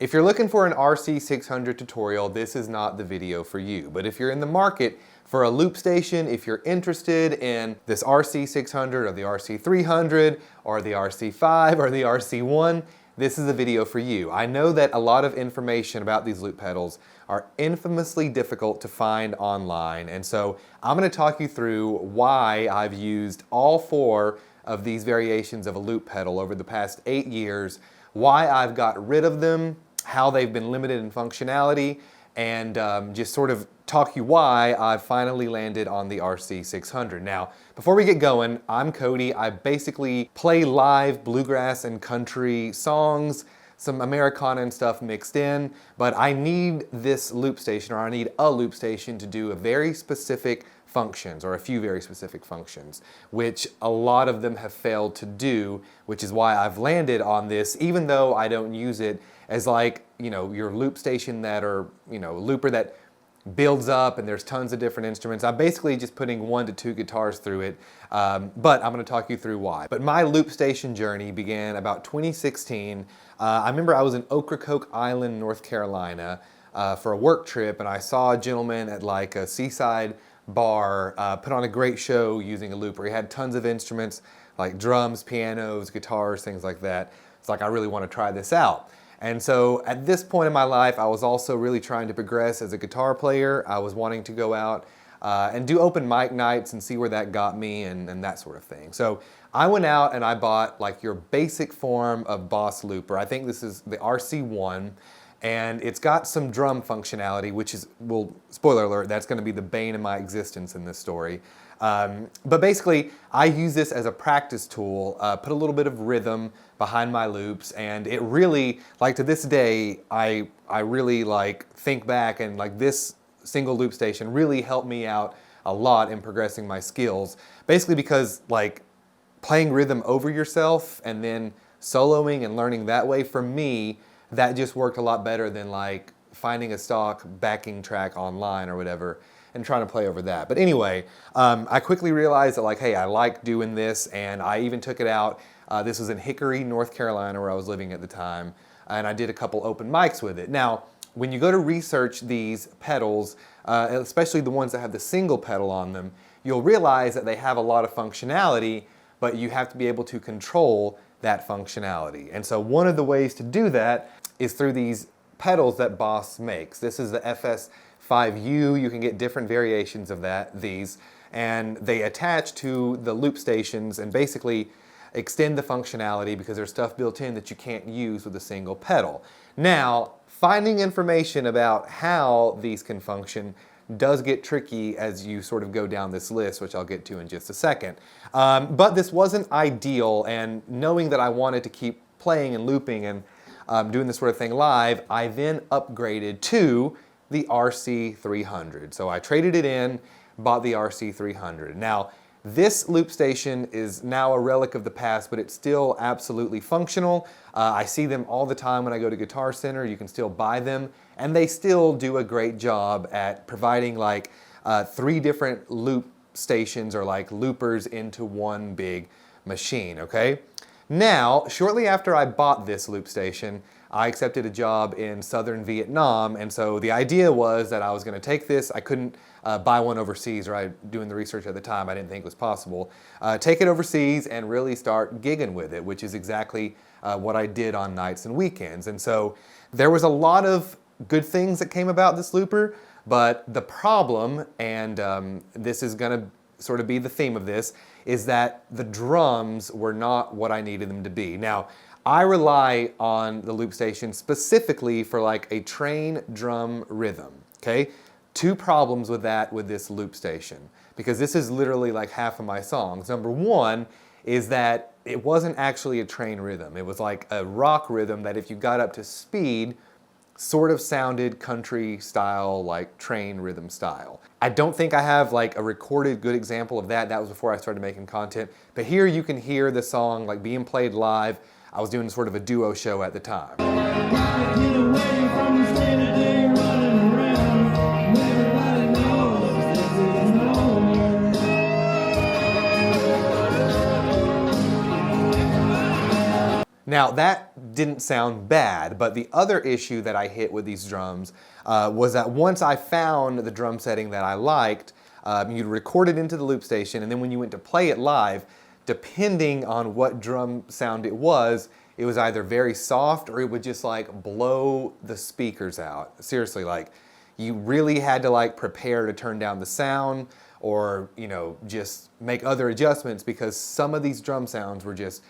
If you're looking for an RC600 tutorial, this is not the video for you. But if you're in the market for a loop station, if you're interested in this RC600 or the RC300 or the RC5 or the RC1, this is the video for you. I know that a lot of information about these loop pedals are infamously difficult to find online, and so I'm going to talk you through why I've used all four of these variations of a loop pedal over the past 8 years, why I've got rid of them, how they've been limited in functionality, and just sort of talk you why I've finally landed on the RC600. Now, before we get going, I'm Cody. I basically play live bluegrass and country songs, some Americana and stuff mixed in, but I need this loop station, or I need a loop station to do a very specific functions, or a few very specific functions, which a lot of them have failed to do, which is why I've landed on this, even though I don't use it as like, you know, your loop station that, or, you know, looper that builds up and there's tons of different instruments. I'm basically just putting 1 to 2 guitars through it, but I'm going to talk you through why. But my loop station journey began about 2016. I remember I was in Ocracoke Island, North Carolina for a work trip, and I saw a gentleman at like a seaside bar put on a great show using a looper. He had tons of instruments like drums, pianos, guitars, things like that. It's like, I really want to try this out. And so at this point in my life, I was also really trying to progress as a guitar player. I was wanting to go out and do open mic nights and see where that got me, and that sort of thing. So I went out and I bought like your basic form of Boss looper. I think this is the RC1, and it's got some drum functionality, which is, well, spoiler alert, that's going to be the bane of my existence in this story. But basically, I use this as a practice tool, put a little bit of rhythm behind my loops, and it really, like to this day, I really like think back, and like this single loop station really helped me out a lot in progressing my skills. Basically because like playing rhythm over yourself and then soloing and learning that way, for me, that just worked a lot better than like finding a stock backing track online or whatever and trying to play over that. But anyway, I quickly realized that like, hey, I like doing this, and I even took it out. This was in Hickory, North Carolina, where I was living at the time, and I did a couple open mics with it. Now, when you go to research these pedals, especially the ones that have the single pedal on them, you'll realize that they have a lot of functionality, but you have to be able to control that functionality. And so one of the ways to do that is through these pedals that Boss makes. This is the FS5U. You can get different variations of these, and they attach to the loop stations and basically extend the functionality because there's stuff built in that you can't use with a single pedal. Now, finding information about how these can function does get tricky as you sort of go down this list, which I'll get to in just a second. But this wasn't ideal, and knowing that I wanted to keep playing and looping and doing this sort of thing live, I then upgraded to the RC300. So I traded it in, bought the RC300. Now, this loop station is now a relic of the past, but it's still absolutely functional. I see them all the time when I go to Guitar Center. You can still buy them, and they still do a great job at providing like 3 different loop stations, or like loopers, into one big machine, okay? Now, shortly after I bought this loop station, I accepted a job in southern Vietnam, and so the idea was that I was going to take this. I couldn't buy one overseas, right? Doing the research at the time, I didn't think it was possible. Take it overseas and really start gigging with it, which is exactly what I did on nights and weekends. And so there was a lot of good things that came about this looper, but the problem, and this is going to sort of be the theme of this, is that the drums were not what I needed them to be. Now, I rely on the loop station specifically for like a train drum rhythm, okay? 2 problems with that with this loop station, because this is literally like half of my songs. Number 1 is that it wasn't actually a train rhythm. It was like a rock rhythm that if you got up to speed, sort of sounded country style, like train rhythm style. I don't think I have like a recorded good example of that. That was before I started making content. But here you can hear the song like being played live. I was doing sort of a duo show at the time. Now that didn't sound bad, but the other issue that I hit with these drums was that once I found the drum setting that I liked, you'd record it into the loop station, and then when you went to play it live, depending on what drum sound it was either very soft or it would just like blow the speakers out. Seriously, like you really had to like prepare to turn down the sound or, you know, just make other adjustments because some of these drum sounds were just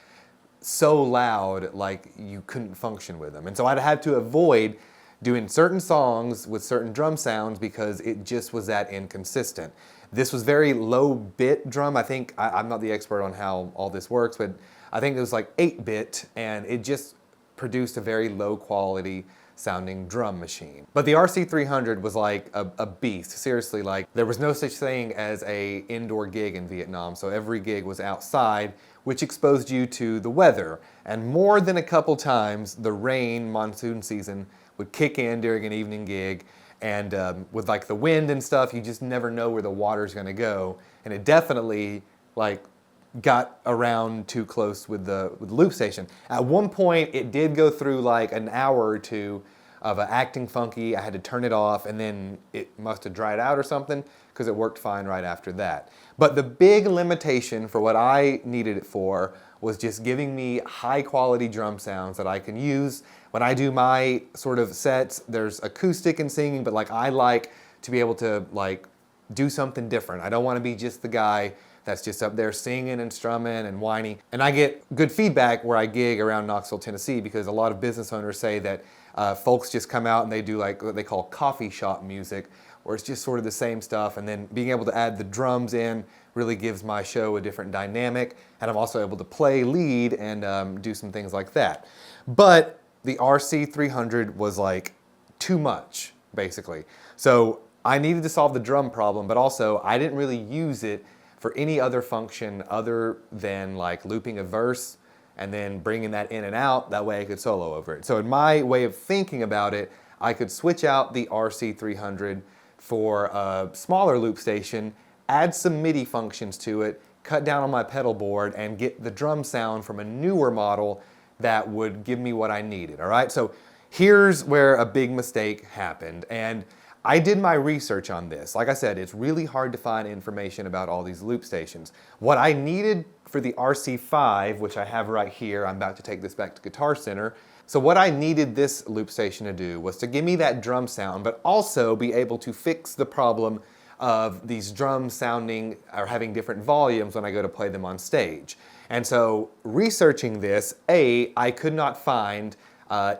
so loud like you couldn't function with them. And so I'd had to avoid doing certain songs with certain drum sounds because it just was that inconsistent. This was very low bit drum. I think, I'm not the expert on how all this works, but I think it was like 8-bit and it just produced a very low quality sounding drum machine. But the RC300 was like a beast. Seriously, like there was no such thing as a indoor gig in Vietnam. So every gig was outside, which exposed you to the weather. And more than a couple times, the rain, monsoon season, would kick in during an evening gig. And with like the wind and stuff, you just never know where the water's gonna go. And it definitely like got around too close with the loop station. At one point, it did go through like an hour or two of acting funky. I had to turn it off and then it must have dried out or something because it worked fine right after that. But the big limitation for what I needed it for was just giving me high quality drum sounds that I can use. When I do my sort of sets, there's acoustic and singing, but like I like to be able to like do something different. I don't want to be just the guy that's just up there singing and strumming and whining. And I get good feedback where I gig around Knoxville, Tennessee, because a lot of business owners say that folks just come out and they do like what they call coffee shop music, where it's just sort of the same stuff, and then being able to add the drums in really gives my show a different dynamic, and I'm also able to play lead and do some things like that. But the RC300 was like too much, basically. So I needed to solve the drum problem, but also I didn't really use it for any other function other than like looping a verse and then bringing that in and out, that way I could solo over it. So in my way of thinking about it, I could switch out the RC300 for a smaller loop station, add some MIDI functions to it, cut down on my pedal board, and get the drum sound from a newer model that would give me what I needed, all right? So here's where a big mistake happened, and I did my research on this. Like I said, it's really hard to find information about all these loop stations. What I needed for the RC5, which I have right here, I'm about to take this back to Guitar Center. So what I needed this loop station to do was to give me that drum sound, but also be able to fix the problem of these drums sounding or having different volumes when I go to play them on stage. And so researching this, I could not find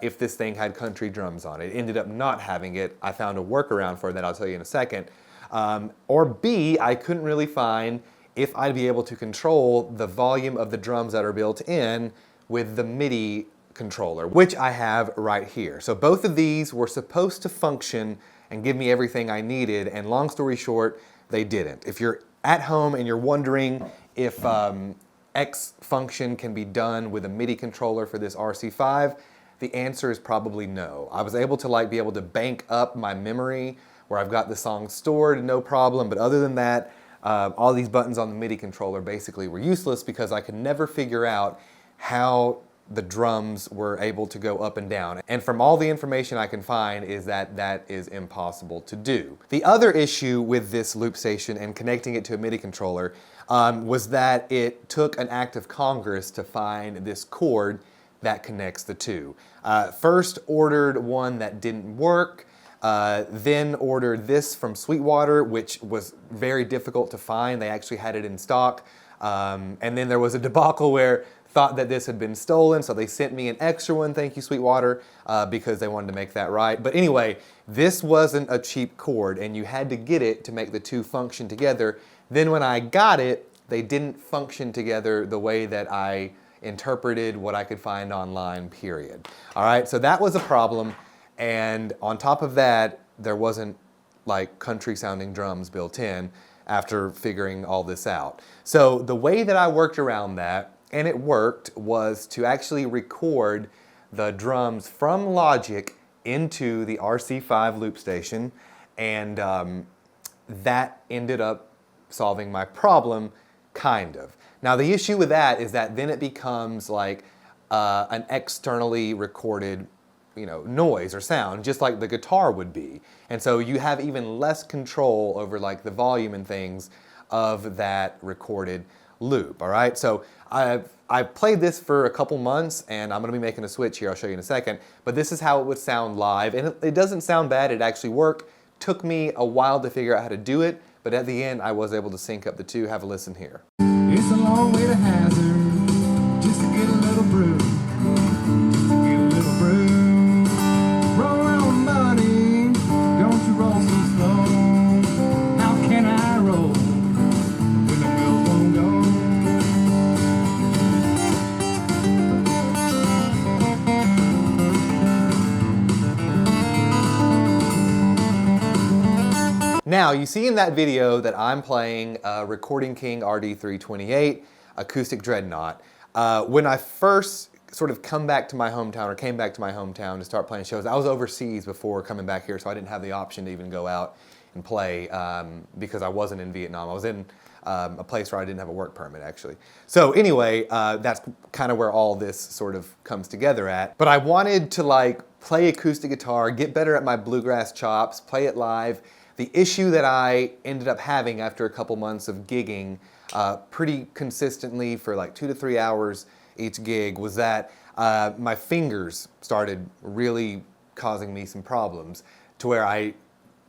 if this thing had country drums on it. It ended up not having it. I found a workaround for that, I'll tell you in a second. Or B, I couldn't really find if I'd be able to control the volume of the drums that are built in with the MIDI controller, which I have right here. So both of these were supposed to function and give me everything I needed, and long story short, they didn't. If you're at home and you're wondering if X function can be done with a MIDI controller for this RC5, the answer is probably no. I was able to like be able to bank up my memory where I've got the song stored, no problem, but other than that, all these buttons on the MIDI controller basically were useless because I could never figure out how the drums were able to go up and down. And from all the information I can find is that that is impossible to do. The other issue with this loop station and connecting it to a MIDI controller was that it took an act of Congress to find this cord that connects the two. First ordered one that didn't work, then ordered this from Sweetwater, which was very difficult to find. They actually had it in stock. And then there was a debacle where thought that this had been stolen, so they sent me an extra one, thank you Sweetwater, because they wanted to make that right. But anyway, this wasn't a cheap cord, and you had to get it to make the two function together. Then when I got it, they didn't function together the way that I interpreted what I could find online, period. All right, so that was a problem, and on top of that, there wasn't like country sounding drums built in after figuring all this out. So the way that I worked around that, and it worked, was to actually record the drums from Logic into the RC5 loop station, and that ended up solving my problem, kind of. Now the issue with that is that then it becomes like an externally recorded noise or sound, just like the guitar would be. And so you have even less control over like the volume and things of that recorded loop, all right? So I've played this for a couple months, and I'm gonna be making a switch here, I'll show you in a second, but this is how it would sound live, and it doesn't sound bad, it actually worked. Took me a while to figure out how to do it, but at the end I was able to sync up the two. Have a listen here. It's a long way to Hazard, just to get a little brew. Just to get a little brew. Roll around, buddy, don't you roll so slow. How can I roll when the wheels won't go? Now, you see in that video that I'm playing Recording King RD328 Acoustic Dreadnought. When I first sort of came back to my hometown to start playing shows, I was overseas before coming back here, so I didn't have the option to even go out and play because I wasn't in Vietnam. I was in a place where I didn't have a work permit, actually. So anyway, that's kind of where all this sort of comes together at. But I wanted to like play acoustic guitar, get better at my bluegrass chops, play it live. The issue that I ended up having after a couple months of gigging pretty consistently for like 2 to 3 hours each gig was that my fingers started really causing me some problems to where I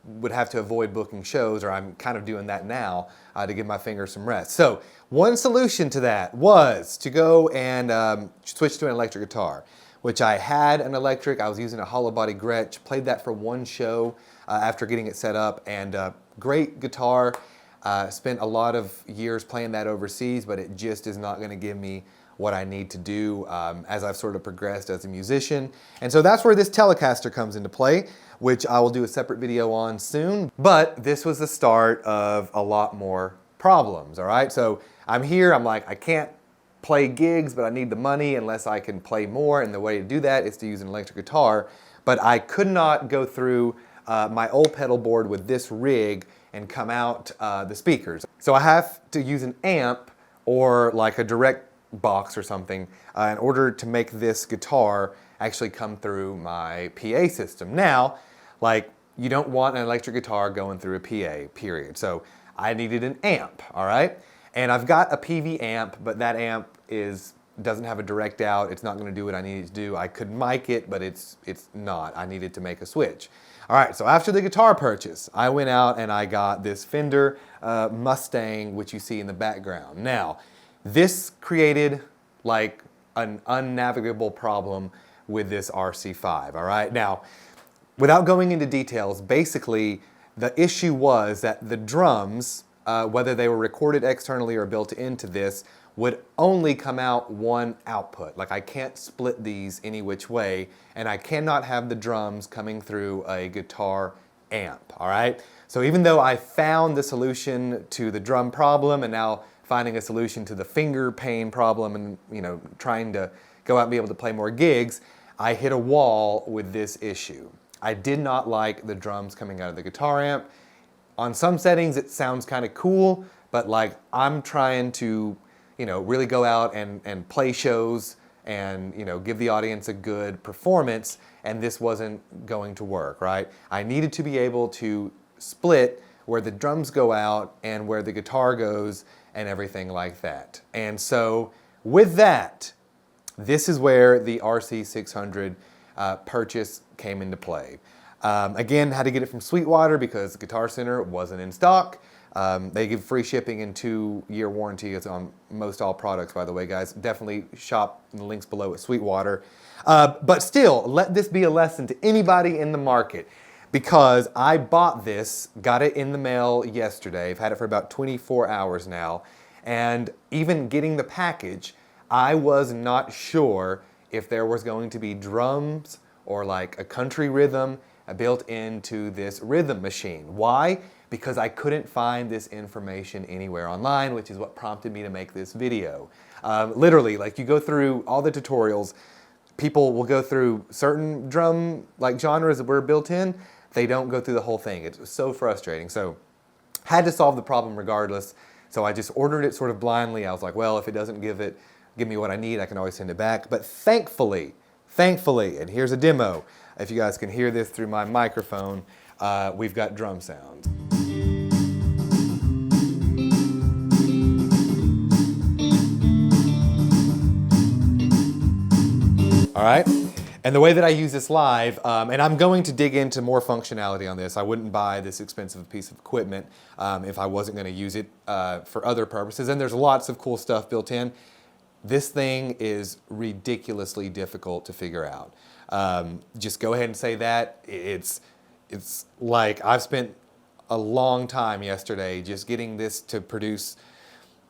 would have to avoid booking shows, or I'm kind of doing that now to give my fingers some rest. So one solution to that was to go and switch to an electric guitar, which I had an electric. I was using a hollow body Gretsch, played that for one show after getting it set up, and great guitar. Spent a lot of years playing that overseas, but it just is not gonna give me what I need to do as I've sort of progressed as a musician. And so that's where this Telecaster comes into play, which I will do a separate video on soon. But this was the start of a lot more problems, all right? So I'm here, I'm like, I can't play gigs, but I need the money unless I can play more, and the way to do that is to use an electric guitar. But I could not go through my old pedal board with this rig and come out the speakers. So I have to use an amp or like a direct box or something in order to make this guitar actually come through my PA system. Now, like, you don't want an electric guitar going through a PA, period. So I needed an amp, all right? And I've got a PV amp, but that amp doesn't have a direct out. It's not gonna do what I need it to do. I could mic it, but it's not. I needed to make a switch. All right, so after the guitar purchase, I went out and I got this Fender Mustang, which you see in the background. Now, this created like an unnavigable problem with this RC5, all right? Now, without going into details, basically, the issue was that the drums, whether they were recorded externally or built into this, would only come out one output. Like, I can't split these any which way, and I cannot have the drums coming through a guitar amp, all right? So even though I found the solution to the drum problem and now finding a solution to the finger pain problem and trying to go out and be able to play more gigs, I hit a wall with this issue. I did not like the drums coming out of the guitar amp. On some settings it sounds kind of cool, but like I'm trying to really go out and play shows and give the audience a good performance, and this wasn't going to work, right? I needed to be able to split where the drums go out and where the guitar goes and everything like that. And so with that, this is where the RC600 purchase came into play. Again, had to get it from Sweetwater because Guitar Center wasn't in stock. They give free shipping and 2-year warranty. It's on most all products, by the way, guys. Definitely shop in the links below at Sweetwater. But still, let this be a lesson to anybody in the market, because I bought this, got it in the mail yesterday. I've had it for about 24 hours now. And even getting the package, I was not sure if there was going to be drums or like a country rhythm built into this rhythm machine. Why? Because I couldn't find this information anywhere online, which is what prompted me to make this video. Literally, like, you go through all the tutorials, people will go through certain drum like genres that were built in, they don't go through the whole thing. It's so frustrating. So had to solve the problem regardless. So I just ordered it sort of blindly. I was like, well, if it doesn't give it give me what I need, I can always send it back. But thankfully, and here's a demo, if you guys can hear this through my microphone, we've got drum sounds. All right, and the way that I use this live, and I'm going to dig into more functionality on this. I wouldn't buy this expensive piece of equipment if I wasn't going to use it for other purposes, and there's lots of cool stuff built in. This thing is ridiculously difficult to figure out. Just go ahead and say that. It's like I've spent a long time yesterday just getting this to produce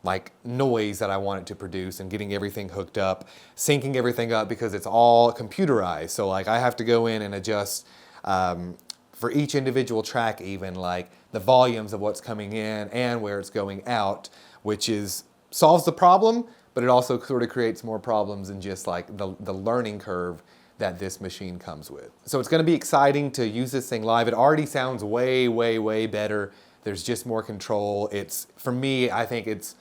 like noise that I want it to produce and getting everything hooked up, syncing everything up because it's all computerized. So like I have to go in and adjust for each individual track even like the volumes of what's coming in and where it's going out, which solves the problem, but it also sort of creates more problems in just like the learning curve that this machine comes with. So it's gonna be exciting to use this thing live. It already sounds way, way, way better. There's just more control. For me, I think it's,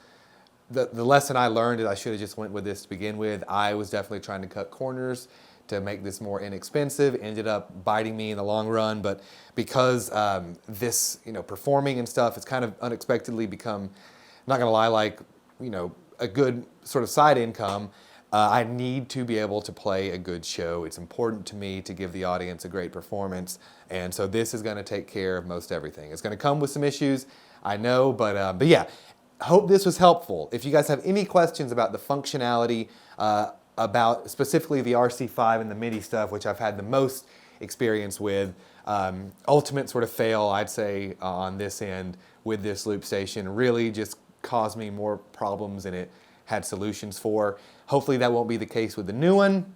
the lesson I learned is I should have just went with this to begin with. I was definitely trying to cut corners to make this more inexpensive. Ended up biting me in the long run, but because this, performing and stuff, it's kind of unexpectedly become, I'm not gonna lie, like, a good sort of side income. I need to be able to play a good show. It's important to me to give the audience a great performance, and so this is gonna take care of most everything. It's gonna come with some issues, I know, but yeah. Hope this was helpful. If you guys have any questions about the functionality, about specifically the RC5 and the MIDI stuff, which I've had the most experience with, ultimate sort of fail, I'd say, on this end with this loop station, really just caused me more problems than it had solutions for. Hopefully that won't be the case with the new one.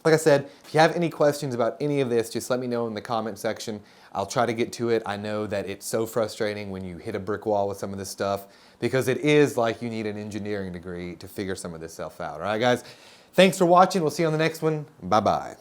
Like I said, if you have any questions about any of this, just let me know in the comment section. I'll try to get to it. I know that it's so frustrating when you hit a brick wall with some of this stuff because it is like you need an engineering degree to figure some of this stuff out. All right, guys? Thanks for watching. We'll see you on the next one. Bye-bye.